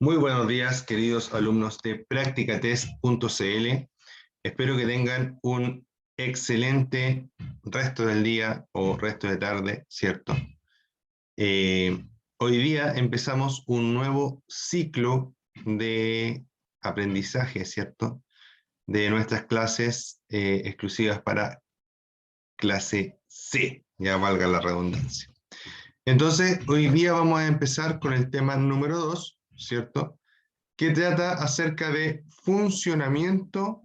Muy buenos días, queridos alumnos de practicatest.cl. Espero que tengan un excelente resto del día o resto de tarde, ¿cierto? Hoy día empezamos un nuevo ciclo de aprendizaje, ¿cierto? De nuestras clases exclusivas para clase C, ya valga la redundancia. Entonces, hoy día vamos a empezar con el tema número 2, ¿cierto? Que trata acerca de funcionamiento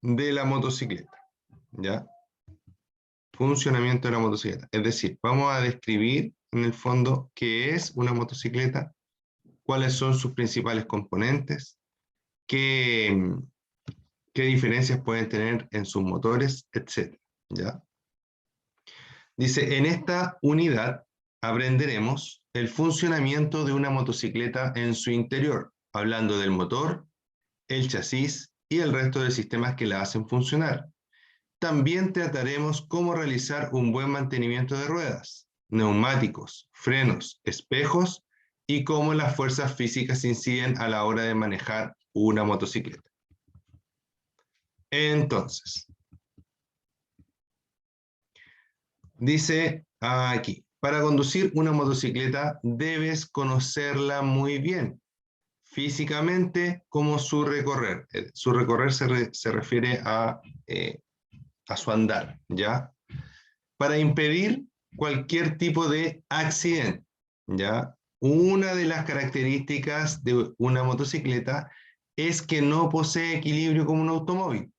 de la motocicleta, ¿ya? Funcionamiento de la motocicleta. Es decir, vamos a describir en el fondo qué es una motocicleta, cuáles son sus principales componentes, qué, qué diferencias pueden tener en sus motores, etc. ¿Ya? Dice, en esta unidad aprenderemos el funcionamiento de una motocicleta en su interior, hablando del motor, el chasis y el resto de sistemas que la hacen funcionar. También trataremos cómo realizar un buen mantenimiento de ruedas, neumáticos, frenos, espejos y cómo las fuerzas físicas inciden a la hora de manejar una motocicleta. Entonces, dice aquí, para conducir una motocicleta debes conocerla muy bien, físicamente como su recorrer. Su recorrer se refiere a su andar, ¿ya? Para impedir cualquier tipo de accidente, ¿ya? Una de las características de una motocicleta es que no posee equilibrio como un automóvil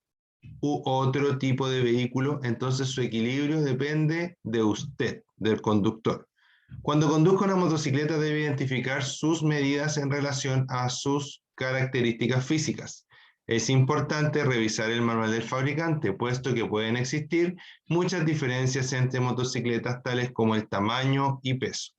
u otro tipo de vehículo, entonces su equilibrio depende de usted, del conductor. Cuando conduzca una motocicleta debe identificar sus medidas en relación a sus características físicas. Es importante revisar el manual del fabricante, puesto que pueden existir muchas diferencias entre motocicletas tales como el tamaño y peso.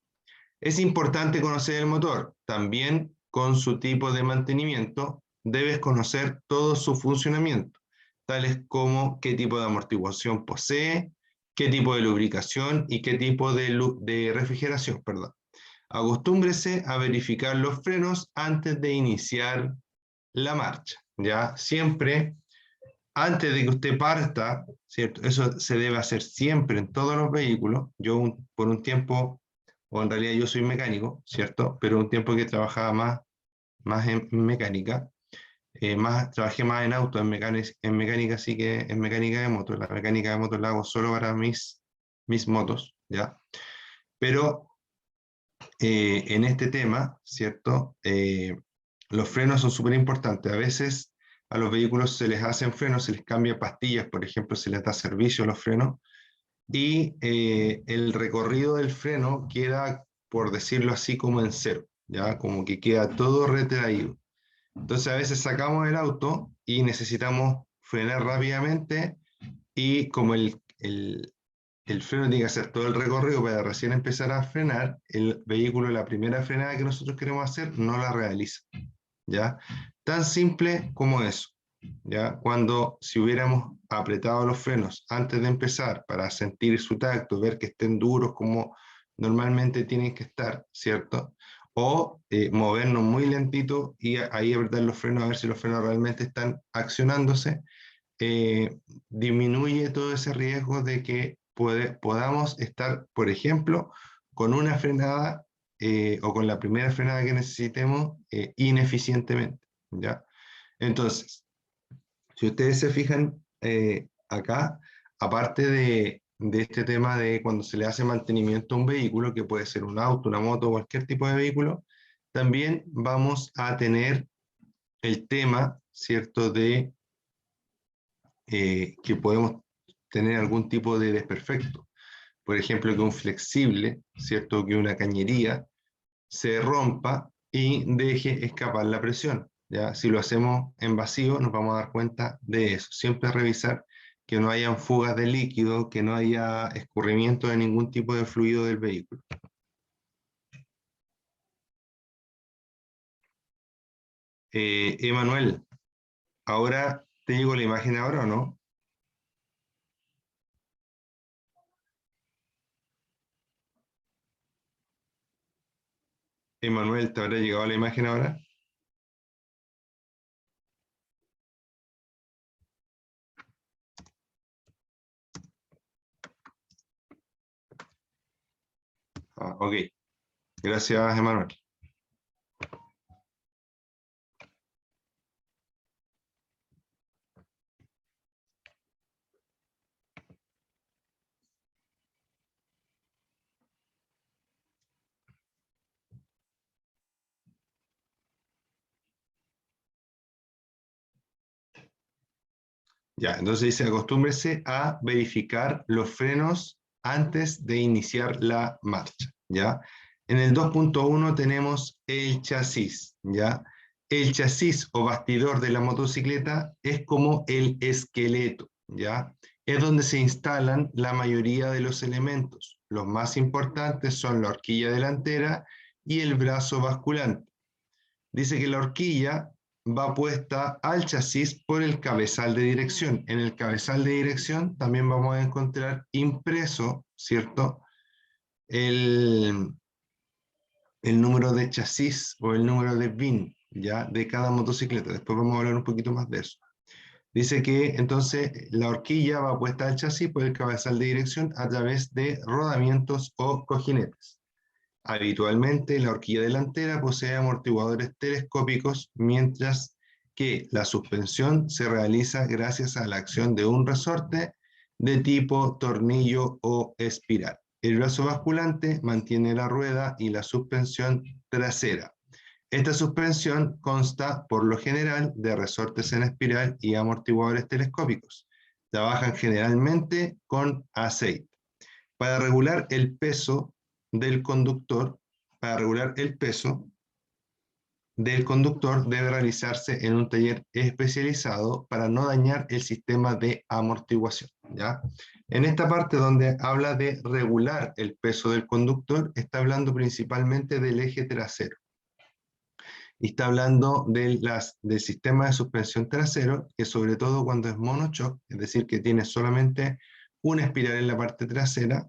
Es importante conocer el motor, también con su tipo de mantenimiento, debes conocer todo su funcionamiento, tales como qué tipo de amortiguación posee, qué tipo de lubricación y qué tipo de refrigeración, perdón. Acostúmbrese a verificar los frenos antes de iniciar la marcha, ¿ya? Siempre, antes de que usted parta, ¿cierto? Eso se debe hacer siempre en todos los vehículos. Yo por un tiempo, o en realidad yo soy mecánico, ¿cierto? Pero un tiempo que trabajaba más en mecánica, trabajé más en auto, en mecánica sí que en mecánica de moto. La mecánica de moto la hago solo para mis motos, ¿ya? Pero en este tema, ¿cierto? Los frenos son súper importantes. A veces a los vehículos se les hacen frenos, se les cambia pastillas, por ejemplo, se les da servicio a los frenos, y el recorrido del freno queda, por decirlo así, como en cero, ¿ya? Como que queda todo retraído. Entonces a veces sacamos el auto y necesitamos frenar rápidamente y como el freno tiene que hacer todo el recorrido para recién empezar a frenar, el vehículo, la primera frenada que nosotros queremos hacer, no la realiza, ¿ya? Tan simple como eso, ¿ya? Cuando si hubiéramos apretado los frenos antes de empezar para sentir su tacto, ver que estén duros como normalmente tienen que estar, ¿cierto? O movernos muy lentito y ahí apretar los frenos a ver si los frenos realmente están accionándose, disminuye todo ese riesgo de que podamos estar, por ejemplo, con una frenada o con la primera frenada que necesitemos ineficientemente, ¿ya? Entonces, si ustedes se fijan acá, aparte de este tema de cuando se le hace mantenimiento a un vehículo, que puede ser un auto, una moto, cualquier tipo de vehículo, también vamos a tener el tema, ¿cierto?, de que podemos tener algún tipo de desperfecto. Por ejemplo, que un flexible, ¿cierto?, que una cañería se rompa y deje escapar la presión, ¿ya? Si lo hacemos en vacío, nos vamos a dar cuenta de eso. Siempre revisar que no hayan fugas de líquido, que no haya escurrimiento de ningún tipo de fluido del vehículo. Emanuel, ahora te digo la imagen ahora o no. Emanuel, ¿te habrá llegado la imagen ahora? Ok, gracias, Emanuel. Ya, entonces dice, acostúmbrese a verificar los frenos antes de iniciar la marcha, ¿ya? En el 2.1 tenemos el chasis, ¿ya? El chasis o bastidor de la motocicleta es como el esqueleto, ¿ya? Es donde se instalan la mayoría de los elementos. Los más importantes son la horquilla delantera y el brazo basculante. Dice que la horquilla va puesta al chasis por el cabezal de dirección. En el cabezal de dirección también vamos a encontrar impreso, ¿cierto? El, el número de chasis o el número de VIN, ¿ya? De cada motocicleta. Después vamos a hablar un poquito más de eso. Dice que entonces la horquilla va puesta al chasis por el cabezal de dirección a través de rodamientos o cojinetes. Habitualmente, la horquilla delantera posee amortiguadores telescópicos, mientras que la suspensión se realiza gracias a la acción de un resorte de tipo tornillo o espiral. El brazo basculante mantiene la rueda y la suspensión trasera. Esta suspensión consta, por lo general, de resortes en espiral y amortiguadores telescópicos. Trabajan generalmente con aceite. Para regular el peso del conductor, para regular el peso del conductor debe realizarse en un taller especializado para no dañar el sistema de amortiguación, ¿ya? En esta parte donde habla de regular el peso del conductor, está hablando principalmente del eje trasero. Y está hablando del sistema de suspensión trasero, que sobre todo cuando es monoshock, es decir, que tiene solamente una espiral en la parte trasera,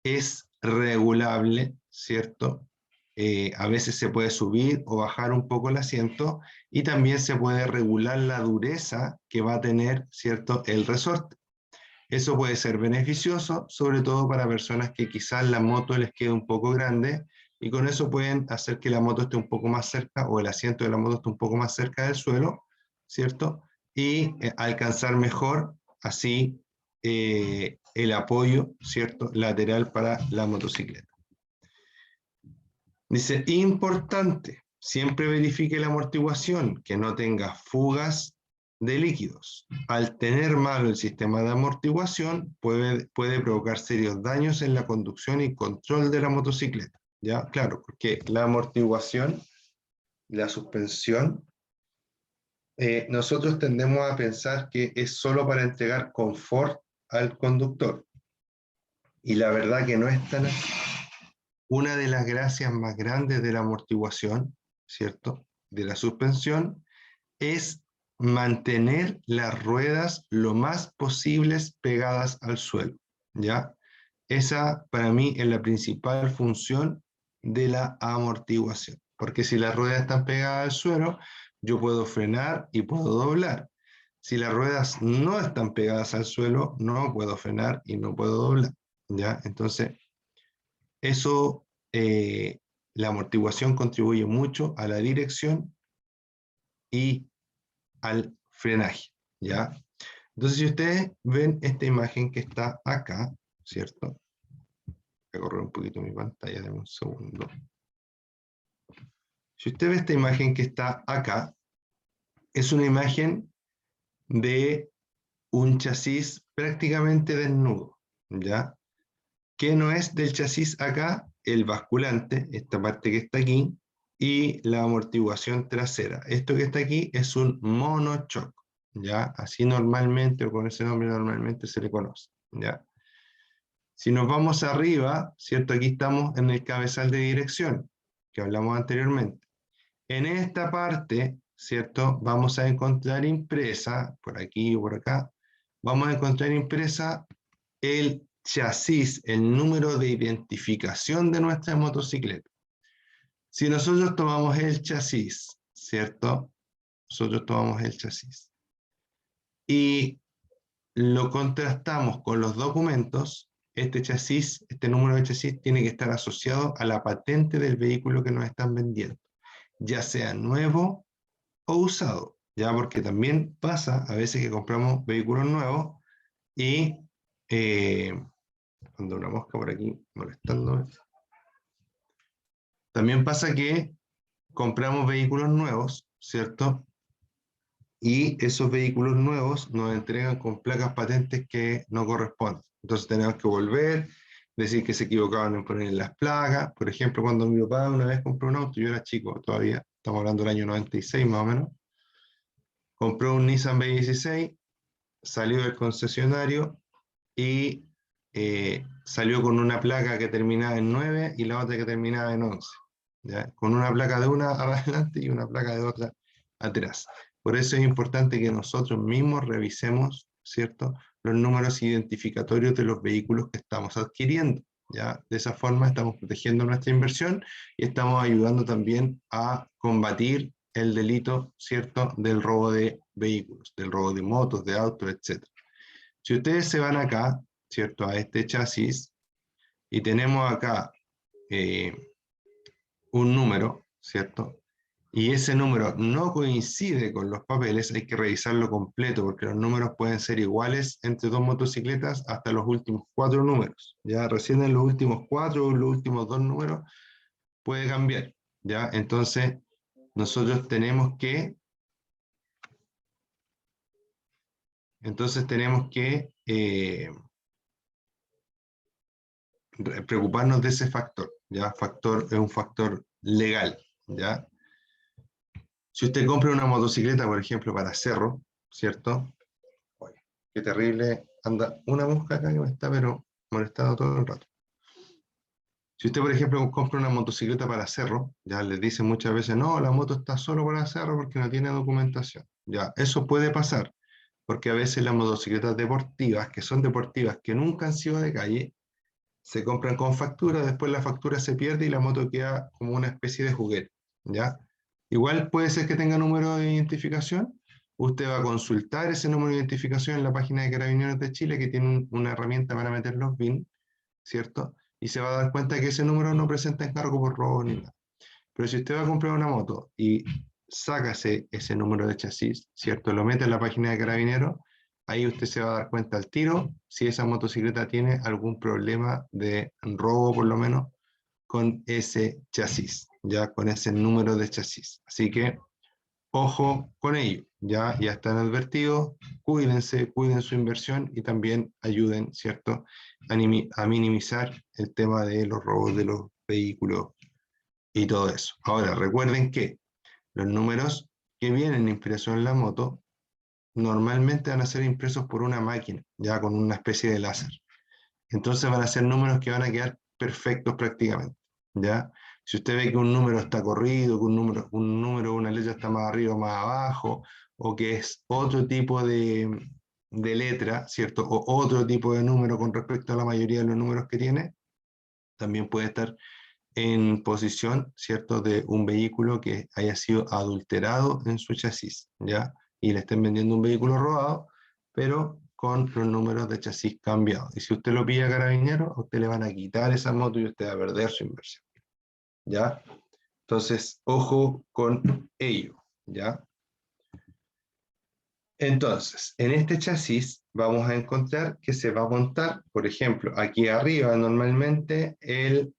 es regulable, ¿cierto? A veces se puede subir o bajar un poco el asiento y también se puede regular la dureza que va a tener, ¿cierto?, el resorte. Eso puede ser beneficioso, sobre todo para personas que quizás la moto les quede un poco grande y con eso pueden hacer que la moto esté un poco más cerca o el asiento de la moto esté un poco más cerca del suelo, ¿cierto? Y alcanzar mejor así el apoyo, ¿cierto?, lateral para la motocicleta. Dice, importante, siempre verifique la amortiguación, que no tenga fugas de líquidos. Al tener malo el sistema de amortiguación, puede provocar serios daños en la conducción y control de la motocicleta. ¿Ya? Claro, porque la amortiguación, la suspensión, nosotros tendemos a pensar que es solo para entregar confort al conductor. Y la verdad que no es tan así. Una de las gracias más grandes de la amortiguación, ¿cierto?, de la suspensión, es mantener las ruedas lo más posibles pegadas al suelo, ¿ya? Esa para mí es la principal función de la amortiguación, porque si las ruedas están pegadas al suelo, yo puedo frenar y puedo doblar. Si las ruedas no están pegadas al suelo, no puedo frenar y no puedo doblar, ¿ya? Entonces, eso, la amortiguación contribuye mucho a la dirección y al frenaje, ¿ya? Entonces, si ustedes ven esta imagen que está acá, ¿cierto? Voy a correr un poquito mi pantalla, dame un segundo. Si usted ve esta imagen que está acá, es una imagen de un chasis prácticamente desnudo, ¿ya? ¿Qué no es del chasis acá? El basculante, esta parte que está aquí, y la amortiguación trasera. Esto que está aquí es un monoshock, ¿ya? Así normalmente, o con ese nombre normalmente se le conoce, ¿ya? Si nos vamos arriba, ¿cierto? Aquí estamos en el cabezal de dirección, que hablamos anteriormente. En esta parte, ¿cierto? Vamos a encontrar impresa, por aquí o por acá, vamos a encontrar impresa el chasis, el número de identificación de nuestra motocicleta. Si nosotros tomamos el chasis, ¿cierto? Nosotros tomamos el chasis y lo contrastamos con los documentos, este chasis, este número de chasis tiene que estar asociado a la patente del vehículo que nos están vendiendo, ya sea nuevo o usado, ya porque también pasa a veces que compramos vehículos nuevos y cuando una mosca por aquí molestándome, también pasa que compramos vehículos nuevos, ¿cierto? Y esos vehículos nuevos nos entregan con placas patentes que no corresponden. Entonces tenemos que volver, decir que se equivocaban en poner las placas. Por ejemplo, cuando mi papá una vez compró un auto, yo era chico todavía, estamos hablando del año 96 más o menos, compró un Nissan B16, salió del concesionario y salió con una placa que terminaba en 9 y la otra que terminaba en 11, ¿ya? Con una placa de una adelante y una placa de otra atrás. Por eso es importante que nosotros mismos revisemos, ¿cierto?, los números identificatorios de los vehículos que estamos adquiriendo, ¿ya? De esa forma estamos protegiendo nuestra inversión y estamos ayudando también a combatir el delito, ¿cierto?, del robo de vehículos, del robo de motos, de autos, etc. Si ustedes se van acá, ¿cierto?, a este chasis, y tenemos acá eh, un número, ¿cierto?, y ese número no coincide con los papeles, hay que revisarlo completo, porque los números pueden ser iguales entre dos motocicletas hasta los últimos 4 números, ya recién en los últimos 4 o los últimos 2 números puede cambiar, ya, entonces nosotros tenemos que preocuparnos de ese factor, ¿ya? Factor es un factor legal, ¿ya? Si usted compra una motocicleta, por ejemplo, para cerro, ¿cierto? Oye, qué terrible, anda una mosca acá que me está, pero molestando todo el rato. Si usted, por ejemplo, compra una motocicleta para cerro, ya les dicen muchas veces, no, la moto está solo para cerro porque no tiene documentación. Ya, eso puede pasar, porque a veces las motocicletas deportivas, que son deportivas, que nunca han sido de calle, se compran con factura, después la factura se pierde y la moto queda como una especie de juguete, ¿ya? Igual puede ser que tenga número de identificación, usted va a consultar ese número de identificación en la página de Carabineros de Chile, que tiene una herramienta para meter los BIN, ¿cierto? Y se va a dar cuenta que ese número no presenta encargo por robo ni nada. Pero si usted va a comprar una moto y sácase ese número de chasis, ¿cierto? Lo mete en la página de Carabineros, ahí usted se va a dar cuenta al tiro si esa motocicleta tiene algún problema de robo, por lo menos, con ese chasis, ya con ese número de chasis. Así que, ojo con ello, ya están advertidos, cuídense, cuiden su inversión y también ayuden, ¿cierto?, a minimizar el tema de los robos de los vehículos y todo eso. Ahora, recuerden que los números que vienen impresos en la moto normalmente van a ser impresos por una máquina, ya con una especie de láser. Entonces van a ser números que van a quedar perfectos prácticamente, ¿ya? Si usted ve que un número está corrido, que un número, una letra está más arriba o más abajo, o que es otro tipo de letra, ¿cierto? O otro tipo de número con respecto a la mayoría de los números que tiene, también puede estar en posición, ¿cierto?, de un vehículo que haya sido adulterado en su chasis, ¿ya? Y le estén vendiendo un vehículo robado, pero con los números de chasis cambiados. Y si usted lo pilla a Carabineros, a usted le van a quitar esa moto y usted va a perder su inversión, ¿ya? Entonces, ojo con ello, ¿ya? Entonces, en este chasis vamos a encontrar que se va a montar, por ejemplo, aquí arriba normalmente el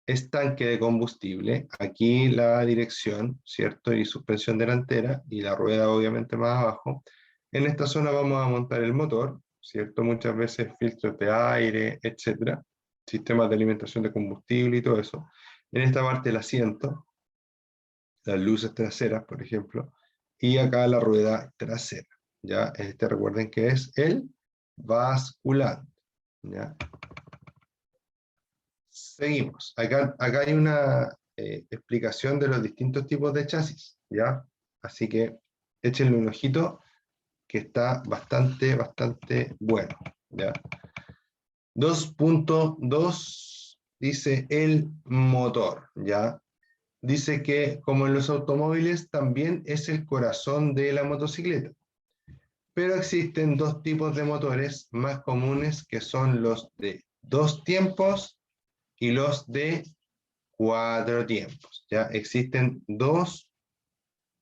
estanque de combustible, aquí la dirección, ¿cierto? Y suspensión delantera, y la rueda obviamente más abajo. En esta zona vamos a montar el motor, ¿cierto? Muchas veces filtros de aire, etcétera, sistemas de alimentación de combustible y todo eso. En esta parte el asiento, las luces traseras, por ejemplo, y acá la rueda trasera, ¿ya? Recuerden que es el basculante, ¿ya? Seguimos. Acá hay una explicación de los distintos tipos de chasis, ¿ya? Así que échenle un ojito que está bastante bueno, ¿ya? 2.2 dice el motor, ¿ya? Dice que, como en los automóviles, también es el corazón de la motocicleta. Pero existen dos tipos de motores más comunes que son los de 2 tiempos y los de 4 tiempos. Ya existen 2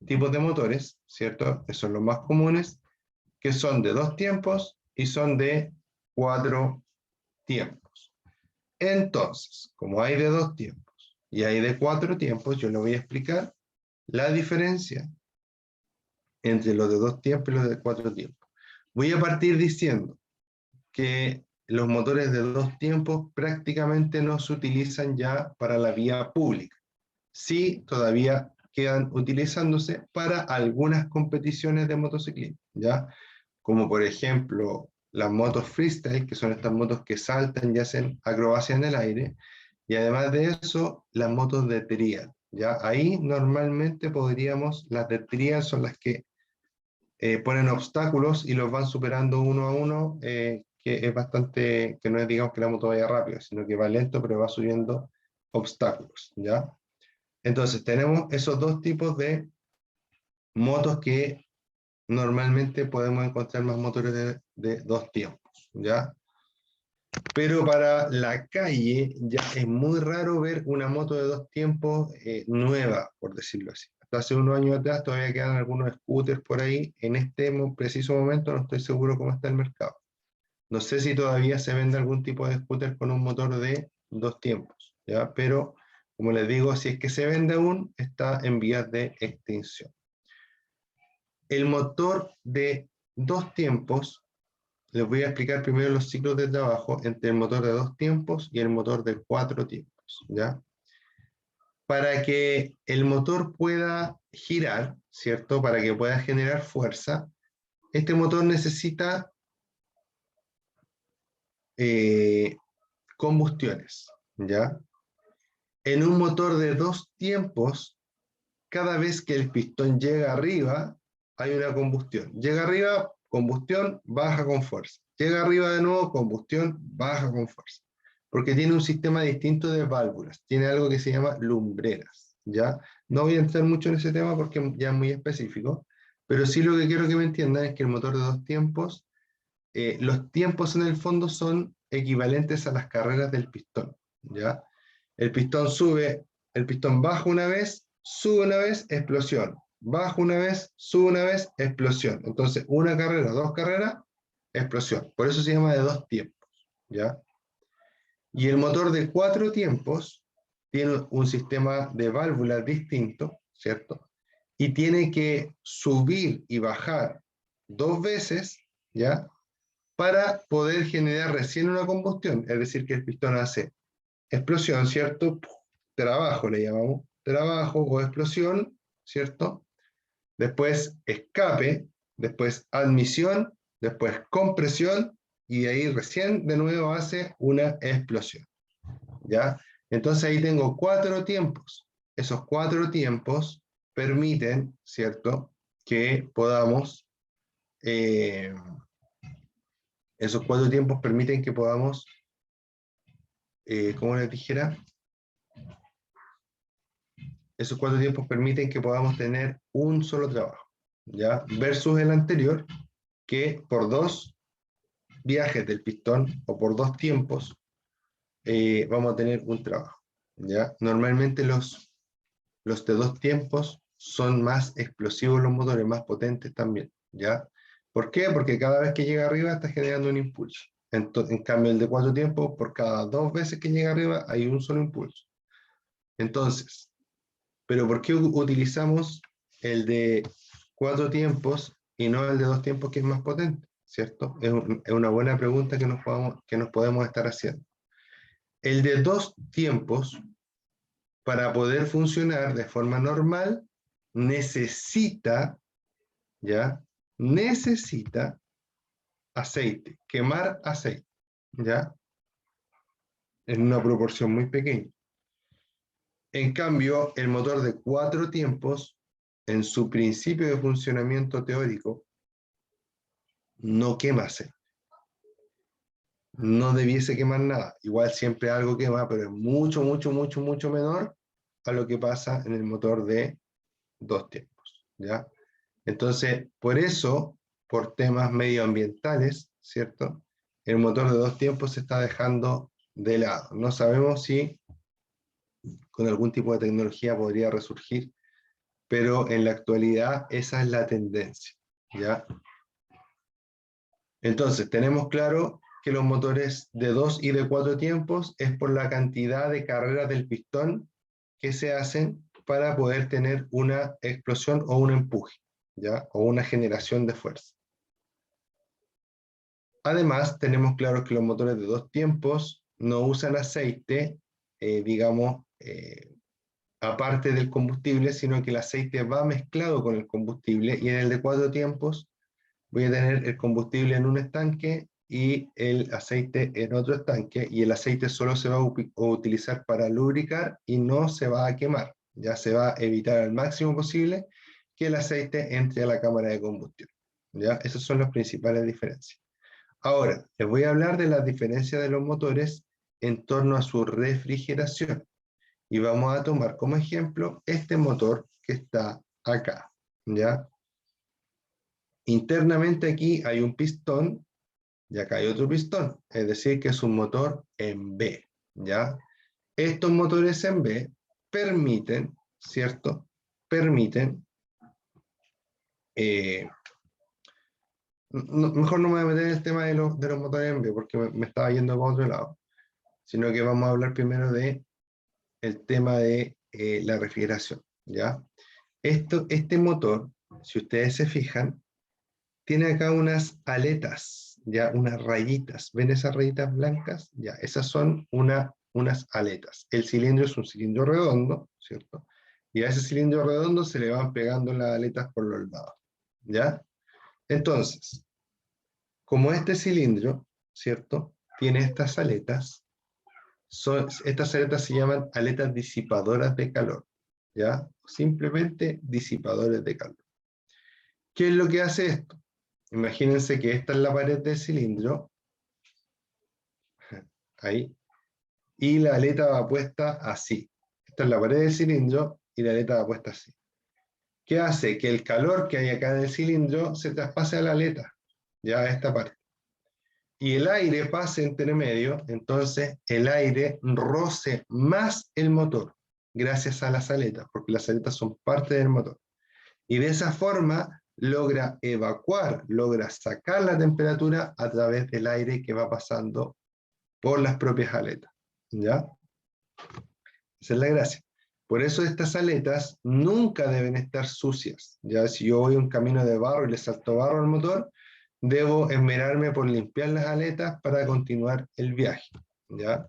tipos de motores, ¿cierto? Que son los más comunes, que son de 2 tiempos y son de 4 tiempos. Entonces, como hay de 2 tiempos y hay de 4 tiempos, yo le voy a explicar la diferencia entre los de 2 tiempos y los de 4 tiempos. Voy a partir diciendo que los motores de 2 tiempos prácticamente no se utilizan ya para la vía pública. Sí, todavía quedan utilizándose para algunas competiciones de motociclismo, ¿ya? Como por ejemplo las motos freestyle, que son estas motos que saltan y hacen acrobacia en el aire, y además de eso, las motos de trial, ¿ya? Ahí normalmente podríamos, las de trial son las que ponen obstáculos y los van superando uno a uno, que es bastante, que no es digamos que la moto vaya rápido, sino que va lento, pero va subiendo obstáculos, ¿ya? Entonces tenemos esos 2 tipos de motos que normalmente podemos encontrar más motores de 2 tiempos, ¿ya? Pero para la calle ya es muy raro ver una moto de 2 tiempos nueva, por decirlo así. Hasta hace unos años atrás todavía quedan algunos scooters por ahí. En este preciso momento no estoy seguro cómo está el mercado. No sé si todavía se vende algún tipo de scooter con un motor de 2 tiempos, ¿ya? Pero, como les digo, si es que se vende aún, está en vías de extinción. El motor de 2 tiempos, les voy a explicar primero los ciclos de trabajo entre el motor de 2 tiempos y el motor de 4 tiempos, ¿ya? Para que el motor pueda girar, ¿cierto? Para que pueda generar fuerza, este motor necesita combustiones, ¿ya? En un motor de 2 tiempos, cada vez que el pistón llega arriba, hay una combustión. Llega arriba, combustión, baja con fuerza. Llega arriba de nuevo, combustión, baja con fuerza. Porque tiene un sistema distinto de válvulas. Tiene algo que se llama lumbreras, ¿ya? No voy a entrar mucho en ese tema porque ya es muy específico, pero sí lo que quiero que me entiendan es que el motor de 2 tiempos, los tiempos en el fondo son equivalentes a las carreras del pistón, ¿ya? El pistón sube, el pistón baja una vez, sube una vez, explosión. Baja una vez, sube una vez, explosión. Entonces, una carrera, 2 carreras, explosión. Por eso se llama de 2 tiempos, ¿ya? Y el motor de 4 tiempos tiene un sistema de válvulas distinto, ¿cierto? Y tiene que subir y bajar 2 veces, ¿ya? Para poder generar recién una combustión, es decir, que el pistón hace explosión, ¿cierto? Trabajo le llamamos, trabajo o explosión, ¿cierto? Después escape, después admisión, después compresión, y ahí recién de nuevo hace una explosión, ¿ya? Entonces ahí tengo 4 tiempos. Esos 4 tiempos permiten, ¿cierto?, que podamos, esos 4 tiempos permiten que podamos, ¿cómo les dijera? Esos 4 tiempos permiten que podamos tener un solo trabajo, ¿ya? Versus el anterior, que por 2 viajes del pistón o por 2 tiempos vamos a tener un trabajo, ¿ya? Normalmente los de 2 tiempos son más explosivos los motores, más potentes también, ¿ya? ¿Por qué? Porque cada vez que llega arriba está generando un impulso. En cambio, el de 4 tiempos, por cada 2 veces que llega arriba hay un solo impulso. Entonces, ¿pero por qué utilizamos el de 4 tiempos y no el de 2 tiempos que es más potente? ¿Cierto? Es una buena pregunta que nos podemos estar haciendo. El de 2 tiempos, para poder funcionar de forma normal, necesita, ¿ya? Necesita aceite, quemar aceite, ¿ya? En una proporción muy pequeña. En cambio, el motor de 4 tiempos, en su principio de funcionamiento teórico, no quema aceite. No debiese quemar nada. Igual siempre algo quema, pero es mucho, mucho, mucho, mucho menor a lo que pasa en el motor de 2 tiempos, ¿ya? Entonces, por eso, por temas medioambientales, ¿cierto?, el motor de 2 tiempos se está dejando de lado. No sabemos si con algún tipo de tecnología podría resurgir, pero en la actualidad esa es la tendencia, ¿ya? Entonces, tenemos claro que los motores de 2 y de 4 tiempos es por la cantidad de carreras del pistón que se hacen para poder tener una explosión o un empuje, ¿ya? O una generación de fuerza. Además, tenemos claro que los motores de 2 tiempos no usan aceite, digamos, aparte del combustible, sino que el aceite va mezclado con el combustible, y en el de 4 tiempos voy a tener el combustible en un estanque y el aceite en otro estanque, y el aceite solo se va a utilizar para lubricar y no se va a quemar. Ya se va a evitar al máximo posible que el aceite entre a la cámara de combustión. ¿Ya? Esas son las principales diferencias. Ahora, les voy a hablar de las diferencias de los motores en torno a su refrigeración. Y vamos a tomar como ejemplo este motor que está acá, ¿ya? Internamente aquí hay un pistón y acá hay otro pistón, es decir, que es un motor en B, ¿ya? Estos motores en B permiten, ¿cierto? Permiten, mejor no me voy a meter en el tema de los motores en B porque me estaba yendo por otro lado, sino que vamos a hablar primero de el tema de la refrigeración, ¿ya? Este motor, si ustedes se fijan, tiene acá unas aletas, ya unas rayitas. ¿Ven esas rayitas blancas? Ya, esas son unas aletas. El cilindro es un cilindro redondo, ¿cierto? Y a ese cilindro redondo se le van pegando las aletas por los lados, ¿ya? Entonces, como este cilindro, ¿cierto? Tiene estas aletas, estas aletas se llaman aletas disipadoras de calor, ¿ya? Simplemente disipadores de calor. ¿Qué es lo que hace esto? Imagínense que esta es la pared del cilindro, ahí, y la aleta va puesta así. Esta es la pared del cilindro y la aleta va puesta así. ¿Qué hace? Que el calor que hay acá en el cilindro se traspase a la aleta, ya a esta parte. Y el aire pase entre medio, entonces el aire roce más el motor, gracias a las aletas, porque las aletas son parte del motor. Y de esa forma logra evacuar, logra sacar la temperatura a través del aire que va pasando por las propias aletas, ¿ya? Esa es la gracia. Por eso estas aletas nunca deben estar sucias, ¿ya? Si yo voy un camino de barro y le salto barro al motor, debo esmerarme por limpiar las aletas para continuar el viaje, ¿ya?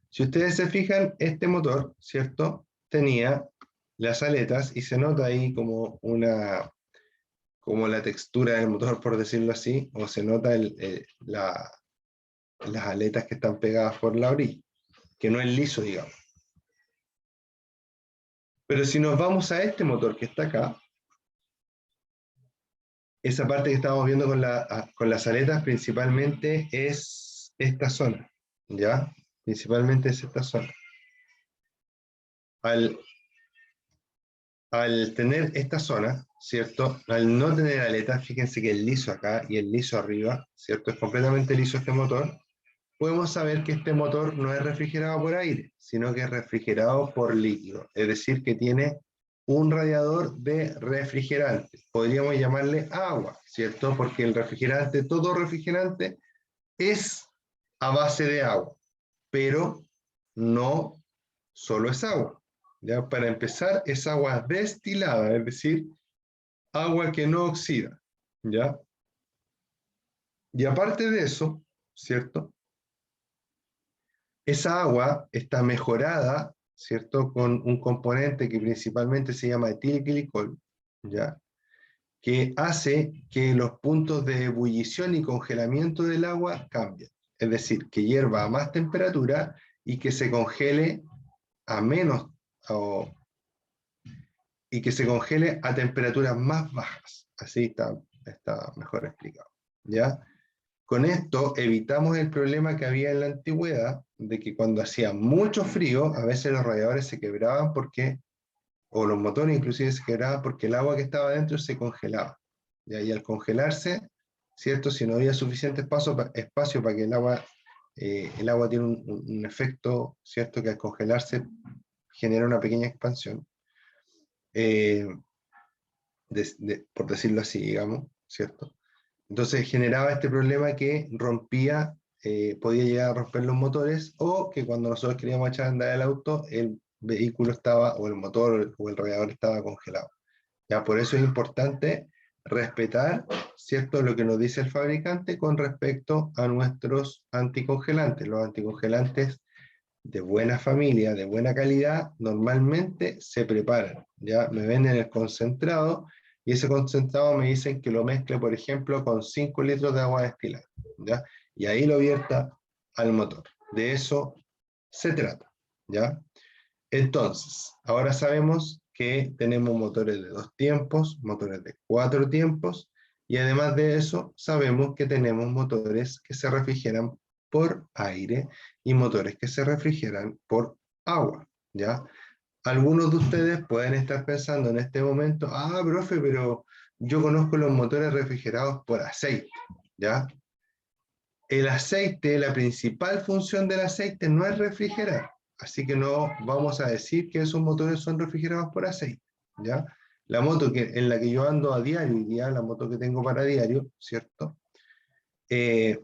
Si ustedes se fijan, este motor, ¿cierto? Tenía las aletas y se nota ahí como la textura del motor, por decirlo así, o se nota las aletas que están pegadas por la orilla, que no es liso, digamos. Pero si nos vamos a este motor que está acá, esa parte que estamos viendo con las aletas principalmente es esta zona, ¿ya? Principalmente es esta zona. Al tener esta zona, ¿cierto? Al no tener aletas, fíjense que el liso acá y el liso arriba, ¿cierto? Es completamente liso este motor. Podemos saber que este motor no es refrigerado por aire, sino que es refrigerado por líquido, es decir, que tiene un radiador de refrigerante. Podríamos llamarle agua, ¿cierto? Porque el refrigerante, todo refrigerante, es a base de agua, pero no solo es agua. ¿Ya? Para empezar, es agua destilada, es decir, agua que no oxida, ¿ya? Y aparte de eso, ¿cierto? Esa agua está mejorada, ¿cierto? Con un componente que principalmente se llama etilglicol, ¿ya? Que hace que los puntos de ebullición y congelamiento del agua cambien. Es decir, que hierva a más temperatura y que se congele a menos, y que se congele a temperaturas más bajas. Así está mejor explicado, ¿ya? Con esto evitamos el problema que había en la antigüedad, de que cuando hacía mucho frío, a veces los radiadores se quebraban o los motores inclusive se quebraban porque el agua que estaba dentro se congelaba. Y al congelarse, ¿cierto? Si no había suficiente espacio para que el agua tiene un efecto, ¿cierto? Que al congelarse genera una pequeña expansión, eh, por decirlo así, digamos, ¿cierto? Entonces generaba este problema que rompía, podía llegar a romper los motores, o que cuando nosotros queríamos echar a andar el auto, el vehículo estaba, o el motor, o el radiador estaba congelado. ¿Ya? Por eso es importante respetar, ¿cierto?, lo que nos dice el fabricante con respecto a nuestros anticongelantes. Los anticongelantes de buena familia, de buena calidad, normalmente se preparan. ¿Ya? Me venden el concentrado, y ese concentrado me dicen que lo mezcle, por ejemplo, con 5 litros de agua destilada. ¿Ya? Y ahí lo vierta al motor. De eso se trata. ¿Ya? Entonces, ahora sabemos que tenemos motores de 2 tiempos, motores de 4 tiempos, y además de eso, sabemos que tenemos motores que se refrigeran por aire y motores que se refrigeran por agua, ¿ya? Algunos de ustedes pueden estar pensando en este momento, profe, pero yo conozco los motores refrigerados por aceite, ¿ya? El aceite, la principal función del aceite no es refrigerar, así que no vamos a decir que esos motores son refrigerados por aceite, ¿ya? La moto en la que yo ando a diario, y ya la moto que tengo para diario, ¿cierto? Es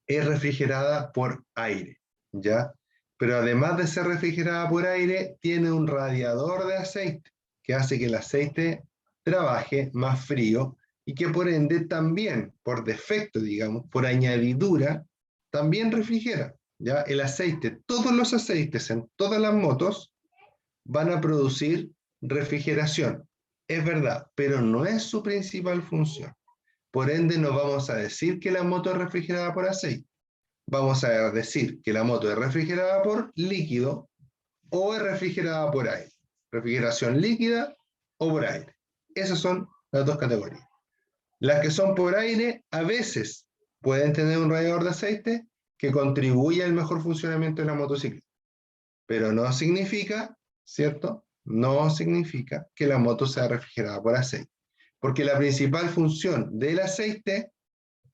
refrigerada por aire, ¿ya? Pero además de ser refrigerada por aire, tiene un radiador de aceite que hace que el aceite trabaje más frío, y que por ende también, por defecto, digamos, por añadidura, también refrigera, ¿ya? El aceite, todos los aceites en todas las motos van a producir refrigeración, es verdad, pero no es su principal función. Por ende, no vamos a decir que la moto es refrigerada por aceite. Vamos a decir que la moto es refrigerada por líquido o es refrigerada por aire. Refrigeración líquida o por aire. Esas son las dos categorías. Las que son por aire a veces pueden tener un radiador de aceite que contribuye al mejor funcionamiento de la motocicleta, pero no significa, ¿cierto? No significa que la moto sea refrigerada por aceite, porque la principal función del aceite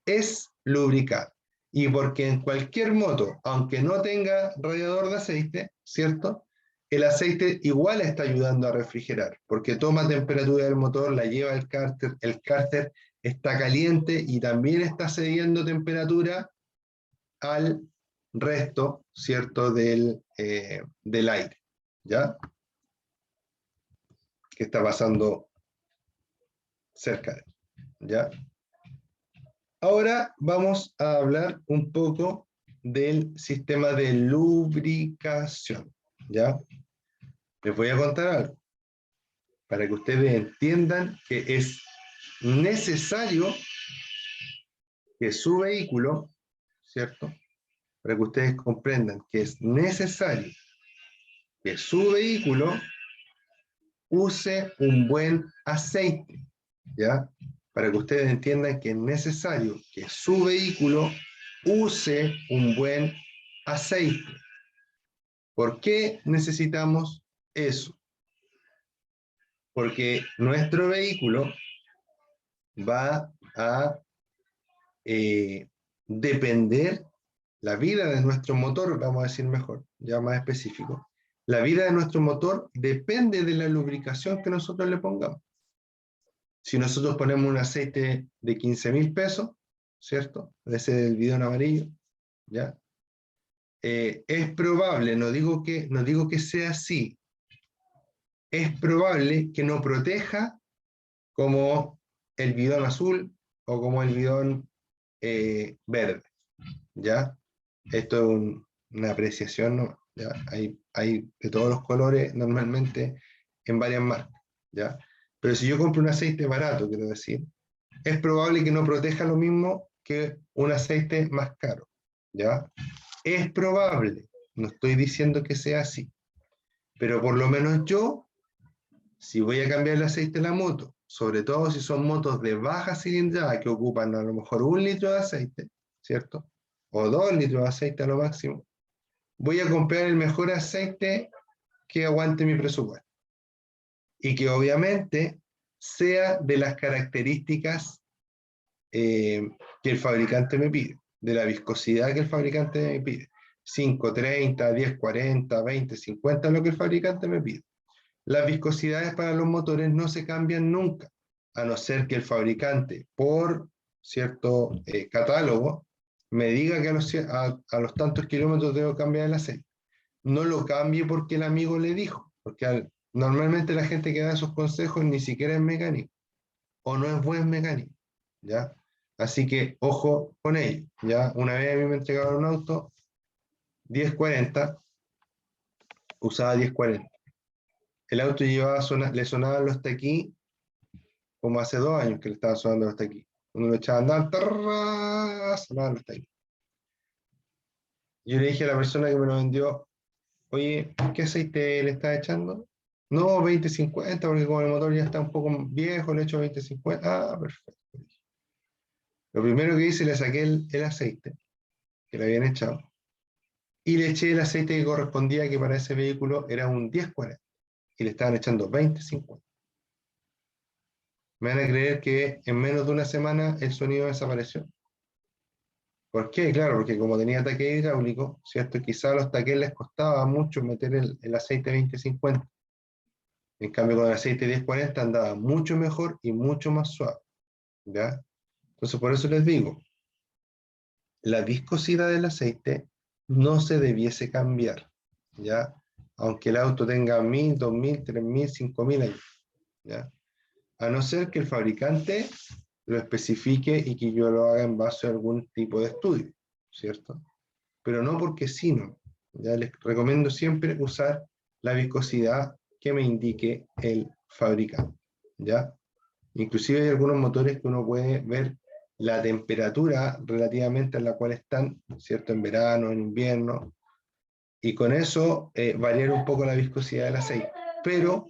es lubricar, y porque en cualquier moto, aunque no tenga radiador de aceite, ¿cierto?, el aceite igual está ayudando a refrigerar, porque toma temperatura del motor, la lleva al cárter, el cárter está caliente y también está cediendo temperatura al resto, ¿cierto?, del aire, ¿ya?, que está pasando cerca de él, ¿ya? Ahora vamos a hablar un poco del sistema de lubricación, ¿ya? Les voy a contar algo para que ustedes entiendan que es necesario que su vehículo, ¿cierto?, para que ustedes comprendan que es necesario que su vehículo use un buen aceite, ¿ya? Para que ustedes entiendan que es necesario que su vehículo use un buen aceite. ¿Por qué necesitamos eso? Porque nuestro vehículo va a depender, la vida de nuestro motor, vamos a decir mejor, ya más específico, la vida de nuestro motor depende de la lubricación que nosotros le pongamos. Si nosotros ponemos un aceite de 15.000 pesos, ¿cierto? Ese del bidón amarillo, ¿ya? Es probable, no digo que sea así, es probable que no proteja como el bidón azul o como el bidón verde, ¿ya? Esto es una apreciación, ¿no? ¿Ya? Hay de todos los colores normalmente en varias marcas, ¿ya? Pero si yo compro un aceite barato, quiero decir, es probable que no proteja lo mismo que un aceite más caro, ¿ya? Es probable, no estoy diciendo que sea así, pero por lo menos yo, si voy a cambiar el aceite de la moto, sobre todo si son motos de baja cilindrada que ocupan a lo mejor 1 litro de aceite, ¿cierto?, o 2 litros de aceite a lo máximo, voy a comprar el mejor aceite que aguante mi presupuesto y que obviamente sea de las características que el fabricante me pide, de la viscosidad que el fabricante me pide. 5, 30, 10, 40, 20, 50, lo que el fabricante me pide. Las viscosidades para los motores no se cambian nunca, a no ser que el fabricante, por cierto catálogo, me diga que a los tantos kilómetros debo cambiar el aceite. No lo cambie porque el amigo le dijo, porque normalmente la gente que da esos consejos ni siquiera es mecánico, o no es buen mecánico, ¿ya? Así que, ojo con ello, ¿ya? Una vez a mí me entregaron un auto 1040, usaba 1040. El auto le sonaban los taquí como hace 2 años que le estaban sonando los taquí. Cuando lo echaban, sonaban los taquí. Yo le dije a la persona que me lo vendió, oye, ¿qué aceite le está echando? No, 2050, porque como el motor ya está un poco viejo, le echo 2050. Ah, perfecto. Lo primero que hice, le saqué el aceite que le habían echado y le eché el aceite que correspondía, que para ese vehículo era un 1040, y le estaban echando 2050. Me van a creer que en menos de una semana el sonido desapareció. ¿Por qué? Claro, porque como tenía taque hidráulico, ¿cierto? Quizá a los taqués les costaba mucho meter el aceite 2050. En cambio, con el aceite 1040 andaba mucho mejor y mucho más suave, ¿ya? Entonces, por eso les digo, la viscosidad del aceite no se debiese cambiar, ¿ya? Aunque el auto tenga 1000, 2000, 3000, 5000 años, ¿ya? A no ser que el fabricante lo especifique y que yo lo haga en base a algún tipo de estudio, ¿cierto? Pero no porque sí, no. Ya les recomiendo siempre usar la viscosidad que me indique el fabricante, ¿ya? Inclusive hay algunos motores que uno puede ver la temperatura relativamente a la cual están, ¿cierto? En verano, en invierno, y con eso variar un poco la viscosidad del aceite, pero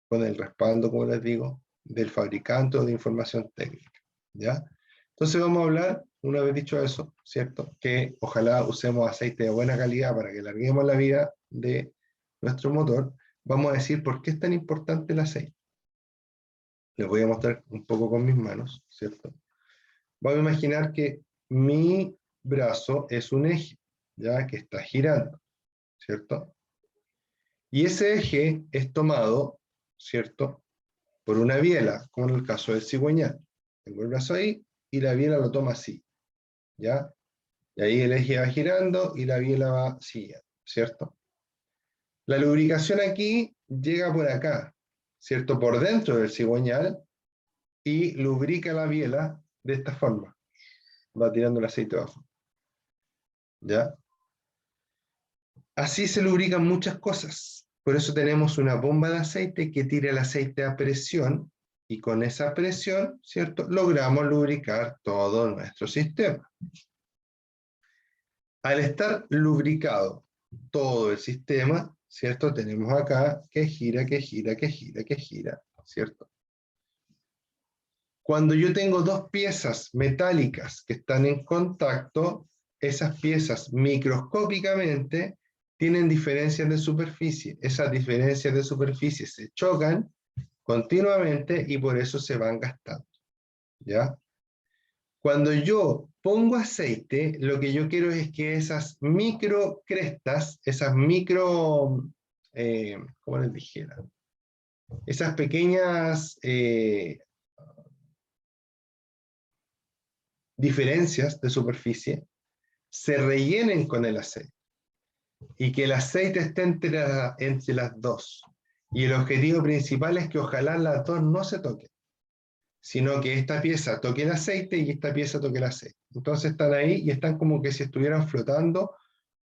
con el respaldo, como les digo, del fabricante o de información técnica, ¿ya? Entonces vamos a hablar, una vez dicho eso, ¿cierto? Que ojalá usemos aceite de buena calidad para que alarguemos la vida de nuestro motor. Vamos a decir por qué es tan importante el aceite. Les voy a mostrar un poco con mis manos, ¿cierto? Vamos a imaginar que mi brazo es un eje, ya que está girando, ¿cierto? Y ese eje es tomado, ¿cierto? Por una biela, como en el caso del cigüeñal. Tengo el brazo ahí y la biela lo toma así, ¿ya? Y ahí el eje va girando y la biela va siguiendo, ¿cierto? La lubricación aquí llega por acá, ¿cierto? Por dentro del cigüeñal y lubrica la biela de esta forma. Va tirando el aceite abajo, ¿ya? Así se lubrican muchas cosas. Por eso tenemos una bomba de aceite que tira el aceite a presión y con esa presión, ¿cierto? Logramos lubricar todo nuestro sistema. Al estar lubricado todo el sistema, ¿cierto? Tenemos acá que gira, que gira, que gira, que gira, ¿cierto? Cuando yo tengo dos piezas metálicas que están en contacto, esas piezas microscópicamente tienen diferencias de superficie. Esas diferencias de superficie se chocan continuamente y por eso se van gastando, ¿ya? Cuando yo pongo aceite, lo que yo quiero es que esas micro crestas, esas micro, ¿cómo les dijera? Esas pequeñas diferencias de superficie se rellenen con el aceite y que el aceite esté entre las dos. Y el objetivo principal es que ojalá las dos no se toquen, sino que esta pieza toque el aceite y esta pieza toque el aceite. Entonces están ahí y están como que si estuvieran flotando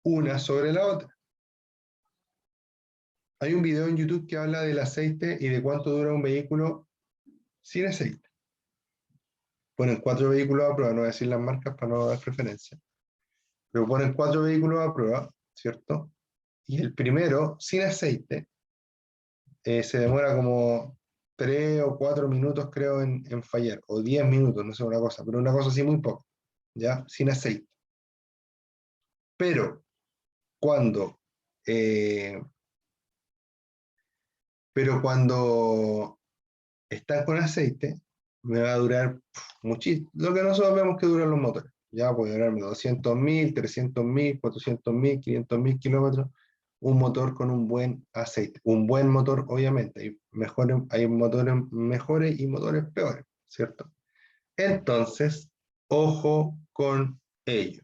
una sobre la otra. Hay un video en YouTube que habla del aceite y de cuánto dura un vehículo sin aceite. Ponen 4 vehículos a prueba, no voy a decir las marcas para no dar preferencia, pero ponen 4 vehículos a prueba, ¿cierto? Y el primero, sin aceite, se demora como 3 o 4 minutos, creo, en fallar, o 10 minutos, no sé, una cosa, pero una cosa así muy poco, ¿ya? Sin aceite. Pero cuando, eh, pero cuando están con aceite, me va a durar muchísimo, lo que nosotros vemos que duran los motores. Ya puede durarme 200.000, 300.000, 400.000, 500.000 kilómetros, un motor con un buen aceite. Un buen motor, obviamente, hay motores mejores y motores peores, ¿cierto? Entonces, ojo con ello.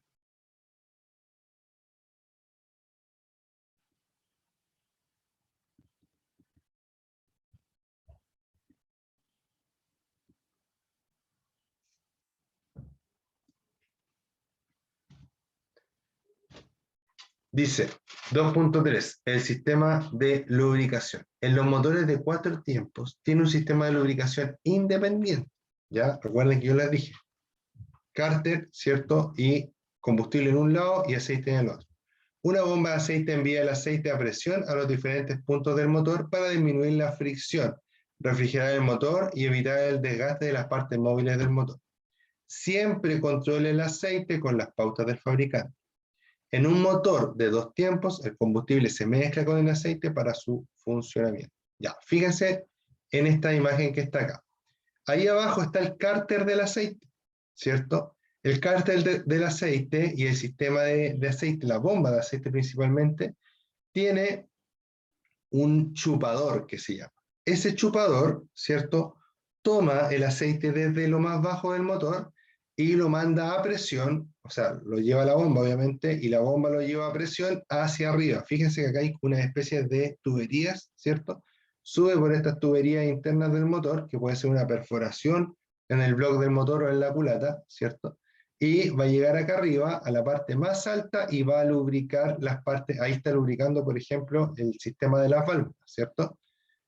Dice 2.3, el sistema de lubricación. En los motores de 4 tiempos tiene un sistema de lubricación independiente. ¿Ya? Recuerden que yo les dije, cárter, ¿cierto? Y combustible en un lado y aceite en el otro. Una bomba de aceite envía el aceite a presión a los diferentes puntos del motor para disminuir la fricción, refrigerar el motor y evitar el desgaste de las partes móviles del motor. Siempre controle el aceite con las pautas del fabricante. En un motor de 2 tiempos, el combustible se mezcla con el aceite para su funcionamiento. Ya, fíjense en esta imagen que está acá. Ahí abajo está el cárter del aceite, ¿cierto? El cárter del aceite y el sistema de aceite, la bomba de aceite principalmente, tiene un chupador que se llama. Ese chupador, ¿cierto? Toma el aceite desde lo más bajo del motor y lo manda a presión, o sea, lo lleva a la bomba obviamente, y la bomba lo lleva a presión hacia arriba. Fíjense que acá hay una especie de tuberías, ¿cierto? Sube por estas tuberías internas del motor, que puede ser una perforación en el bloque del motor o en la culata, ¿cierto? Y va a llegar acá arriba a la parte más alta y va a lubricar las partes, ahí está lubricando, por ejemplo, el sistema de las válvulas, ¿cierto?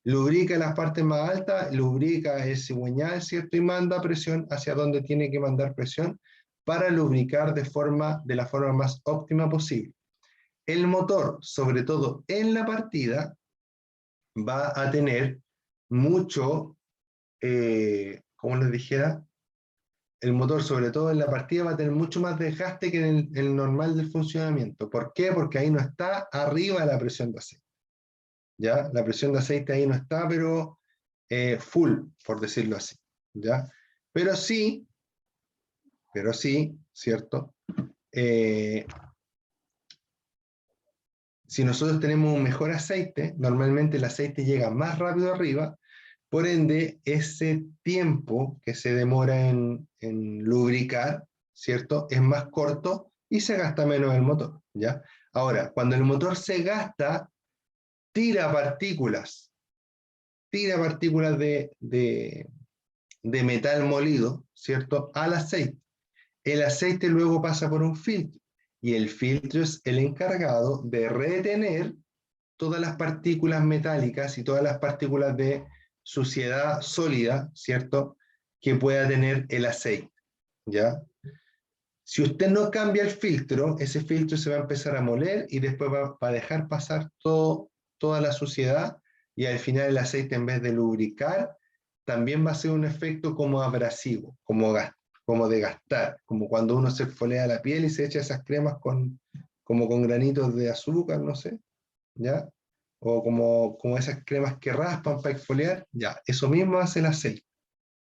Lubrica las partes más altas, lubrica el cigüeñal, ¿cierto? Y manda presión hacia donde tiene que mandar presión para lubricar de la forma más óptima posible. El motor, sobre todo en la partida, va a tener mucho, como les dijera, el motor, sobre todo en la partida, va a tener mucho más desgaste que en el normal del funcionamiento. ¿Por qué? Porque ahí no está arriba la presión de aceite. ¿Ya? La presión de aceite ahí no está, pero full, por decirlo así. ¿Ya? Pero sí, ¿cierto? Si nosotros tenemos un mejor aceite, normalmente el aceite llega más rápido arriba, por ende, ese tiempo que se demora en lubricar, ¿cierto? Es más corto y se gasta menos el motor, ¿ya? Ahora, cuando el motor se gasta, tira partículas, de metal molido, ¿cierto? Al aceite. El aceite luego pasa por un filtro y el filtro es el encargado de retener todas las partículas metálicas y todas las partículas de suciedad sólida, ¿cierto? Que pueda tener el aceite, ¿ya? Si usted no cambia el filtro, ese filtro se va a empezar a moler y después va a dejar pasar toda la suciedad y al final el aceite, en vez de lubricar, también va a ser un efecto como abrasivo, como de gastar, como cuando uno se exfolia la piel y se echa esas cremas como con granitos de azúcar, no sé, ¿ya? O como esas cremas que raspan para exfoliar, ya, eso mismo hace el aceite.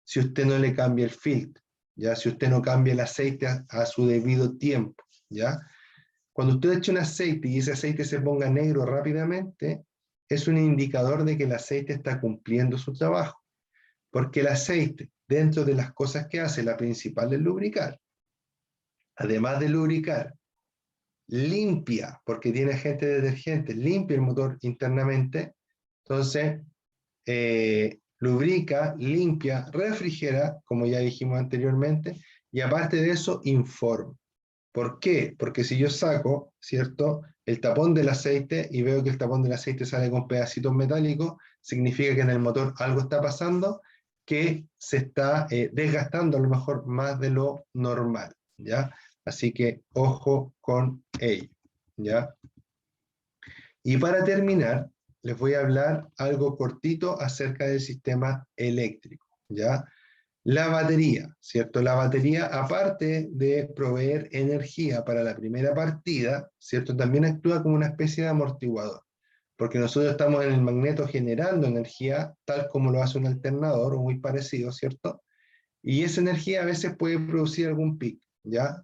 Si usted no le cambia el filtro, ya, si usted no cambia el aceite a su debido tiempo, ya. Cuando usted echa un aceite y ese aceite se ponga negro rápidamente, es un indicador de que el aceite está cumpliendo su trabajo. Porque el aceite, dentro de las cosas que hace, la principal es lubricar. Además de lubricar, limpia, porque tiene agente detergente, limpia el motor internamente, entonces lubrica, limpia, refrigera, como ya dijimos anteriormente, y aparte de eso, informa. ¿Por qué? Porque si yo saco, ¿cierto?, el tapón del aceite y veo que el tapón del aceite sale con pedacitos metálicos, significa que en el motor algo está pasando, que se está desgastando a lo mejor más de lo normal, ¿ya? Así que ojo con ello, ¿ya? Y para terminar, les voy a hablar algo cortito acerca del sistema eléctrico, ¿ya? La batería, ¿cierto? La batería, aparte de proveer energía para la primera partida, ¿cierto? También actúa como una especie de amortiguador, porque nosotros estamos en el magneto generando energía, tal como lo hace un alternador o muy parecido, ¿cierto? Y esa energía a veces puede producir algún pic, ¿ya?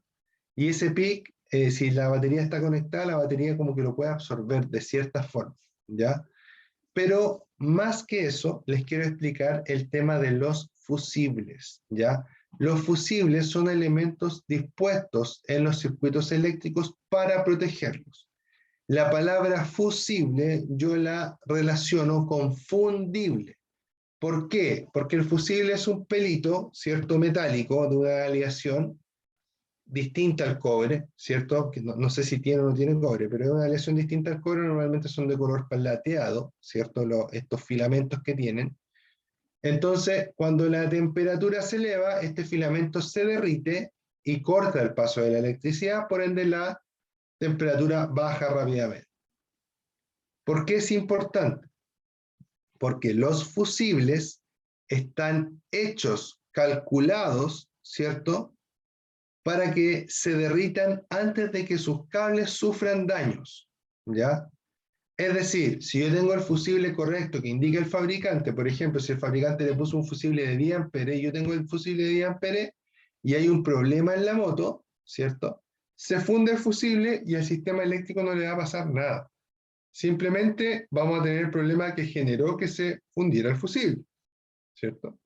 Y ese pic, si la batería está conectada, la batería como que lo puede absorber de cierta forma, ¿ya? Pero más que eso, les quiero explicar el tema de los fusibles, ¿ya? Los fusibles son elementos dispuestos en los circuitos eléctricos para protegerlos. La palabra fusible yo la relaciono con fundible. ¿Por qué? Porque el fusible es un pelito, ¿cierto? Metálico, de una aleación distinta al cobre, ¿cierto? Que no sé si tiene o no tiene cobre, pero es una aleación distinta al cobre, normalmente son de color plateado, ¿cierto? Estos filamentos que tienen. Entonces, cuando la temperatura se eleva, este filamento se derrite y corta el paso de la electricidad, por ende la temperatura baja rápidamente. ¿Por qué es importante? Porque los fusibles están hechos, calculados, ¿cierto?, para que se derritan antes de que sus cables sufran daños, ¿ya? Es decir, si yo tengo el fusible correcto que indica el fabricante, por ejemplo, si el fabricante le puso un fusible de 10 amperes y yo tengo el fusible de 10 amperes y hay un problema en la moto, ¿cierto? Se funde el fusible y al sistema eléctrico no le va a pasar nada. Simplemente vamos a tener el problema que generó que se fundiera el fusible, ¿cierto?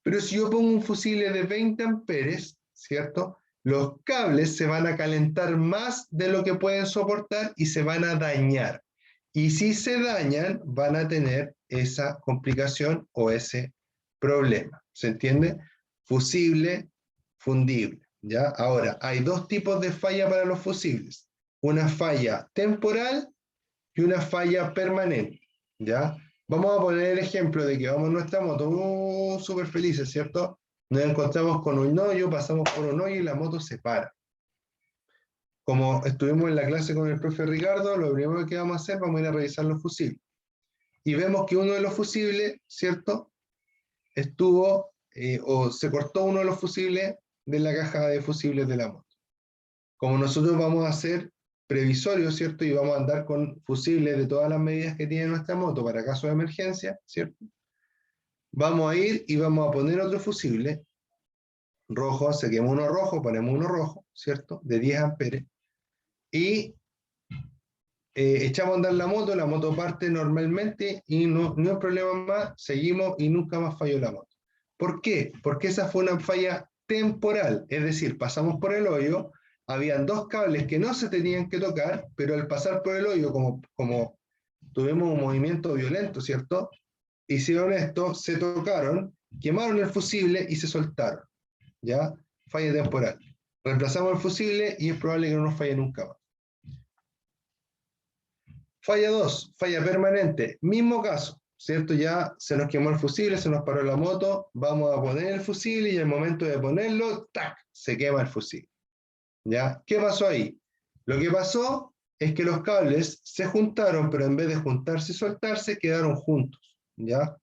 Pero si yo pongo un fusible de 20 amperes, ¿cierto? Los cables se van a calentar más de lo que pueden soportar y se van a dañar. Y si se dañan, van a tener esa complicación o ese problema. ¿Se entiende? Fusible, fundible, ¿ya? Ahora, hay dos tipos de falla para los fusibles. Una falla temporal y una falla permanente, ¿ya? Vamos a poner el ejemplo de que vamos en nuestra moto, súper felices, ¿cierto? Nos encontramos con un hoyo, pasamos por un hoyo y la moto se para. Como estuvimos en la clase con el profe Ricardo, lo primero que vamos a hacer, vamos a ir a revisar los fusibles. Y vemos que uno de los fusibles, ¿cierto?, estuvo, o se cortó uno de los fusibles de la caja de fusibles de la moto. Como nosotros vamos a hacer previsorios, ¿cierto? Y vamos a andar con fusibles de todas las medidas que tiene nuestra moto para caso de emergencia, ¿cierto? Vamos a ir y vamos a poner otro fusible rojo, se quemó uno rojo, ponemos uno rojo, ¿cierto? De 10 amperes. Y echamos a andar la moto parte normalmente y no hay problema más, seguimos y nunca más falló la moto. ¿Por qué? Porque esa fue una falla temporal, es decir, pasamos por el hoyo, habían dos cables que no se tenían que tocar, pero al pasar por el hoyo, como tuvimos un movimiento violento, ¿cierto? Hicieron esto, se tocaron, quemaron el fusible y se soltaron, ¿ya? Falla temporal. Reemplazamos el fusible y es probable que no nos falle nunca más. Falla 2, falla permanente. Mismo caso, ¿cierto? Ya se nos quemó el fusible, se nos paró la moto, vamos a poner el fusible y al momento de ponerlo, ¡tac!, se quema el fusible. ¿Ya? ¿Qué pasó ahí? Lo que pasó es que los cables se juntaron, pero en vez de juntarse y soltarse, quedaron juntos, ¿ya?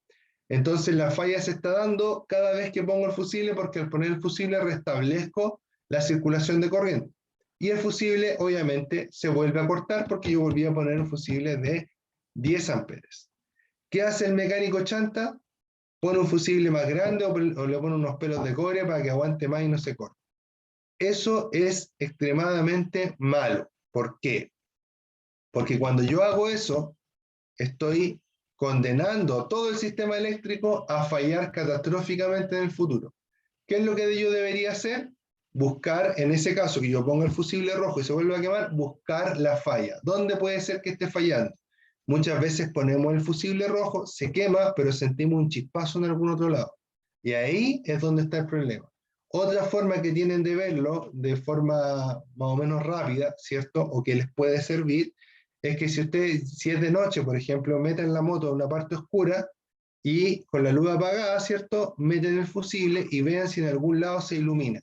Entonces la falla se está dando cada vez que pongo el fusible, porque al poner el fusible restablezco la circulación de corriente. Y el fusible, obviamente, se vuelve a cortar porque yo volví a poner un fusible de 10 amperes. ¿Qué hace el mecánico chanta? Pone un fusible más grande o le pone unos pelos de cobre para que aguante más y no se corte. Eso es extremadamente malo. ¿Por qué? Porque cuando yo hago eso, estoy condenando todo el sistema eléctrico a fallar catastróficamente en el futuro. ¿Qué es lo que yo debería hacer? Buscar, en ese caso que yo ponga el fusible rojo y se vuelva a quemar, buscar la falla. ¿Dónde puede ser que esté fallando? Muchas veces ponemos el fusible rojo, se quema, pero sentimos un chispazo en algún otro lado. Y ahí es donde está el problema. Otra forma que tienen de verlo, de forma más o menos rápida, ¿cierto? O que les puede servir, es que si es de noche, por ejemplo, meten la moto en una parte oscura y con la luz apagada, ¿cierto?, meten el fusible y vean si en algún lado se ilumina.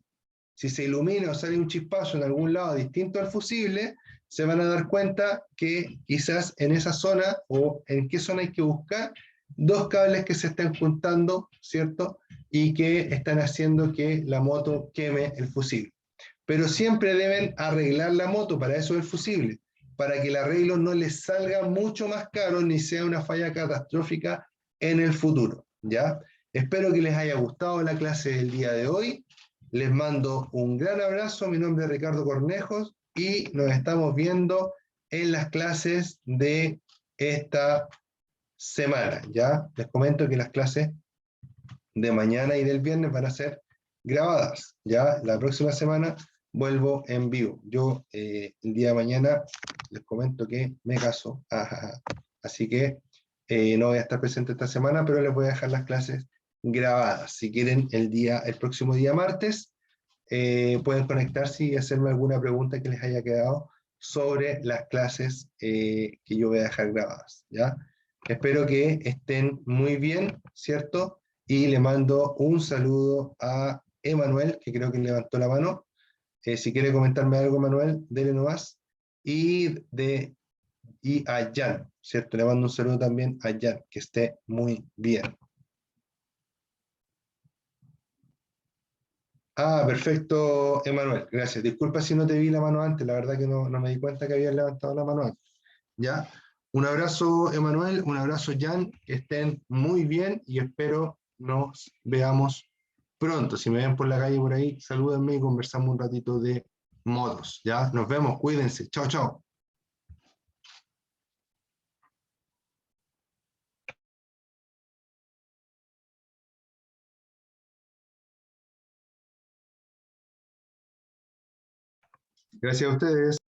Si se ilumina o sale un chispazo en algún lado distinto al fusible, se van a dar cuenta que quizás en esa zona o en qué zona hay que buscar dos cables que se están juntando, ¿cierto?, y que están haciendo que la moto queme el fusible. Pero siempre deben arreglar la moto, para eso es el fusible, para que el arreglo no les salga mucho más caro ni sea una falla catastrófica en el futuro, ¿ya? Espero que les haya gustado la clase del día de hoy. Les mando un gran abrazo. Mi nombre es Ricardo Cornejos y nos estamos viendo en las clases de esta semana. Ya les comento que las clases de mañana y del viernes van a ser grabadas. Ya la próxima semana vuelvo en vivo. Yo el día de mañana les comento que me caso. Así que no voy a estar presente esta semana, pero les voy a dejar las clases grabadas. Si quieren el próximo día martes, pueden conectarse y hacerme alguna pregunta que les haya quedado sobre las clases que yo voy a dejar grabadas. ¿Ya? Espero que estén muy bien, ¿cierto? Y le mando un saludo a Emanuel, que creo que levantó la mano. Si quiere comentarme algo, Manuel, dele nomás. Y a Jan, ¿cierto? Le mando un saludo también a Jan, que esté muy bien. Perfecto, Emanuel, gracias. Disculpa si no te vi la mano antes, la verdad que no me di cuenta que habías levantado la mano antes. ¿Ya? Un abrazo, Emanuel, un abrazo, Jan, que estén muy bien y espero nos veamos pronto. Si me ven por la calle por ahí, salúdenme y conversamos un ratito de modos. ¿Ya? Nos vemos, cuídense. Chao, chao. Gracias a ustedes.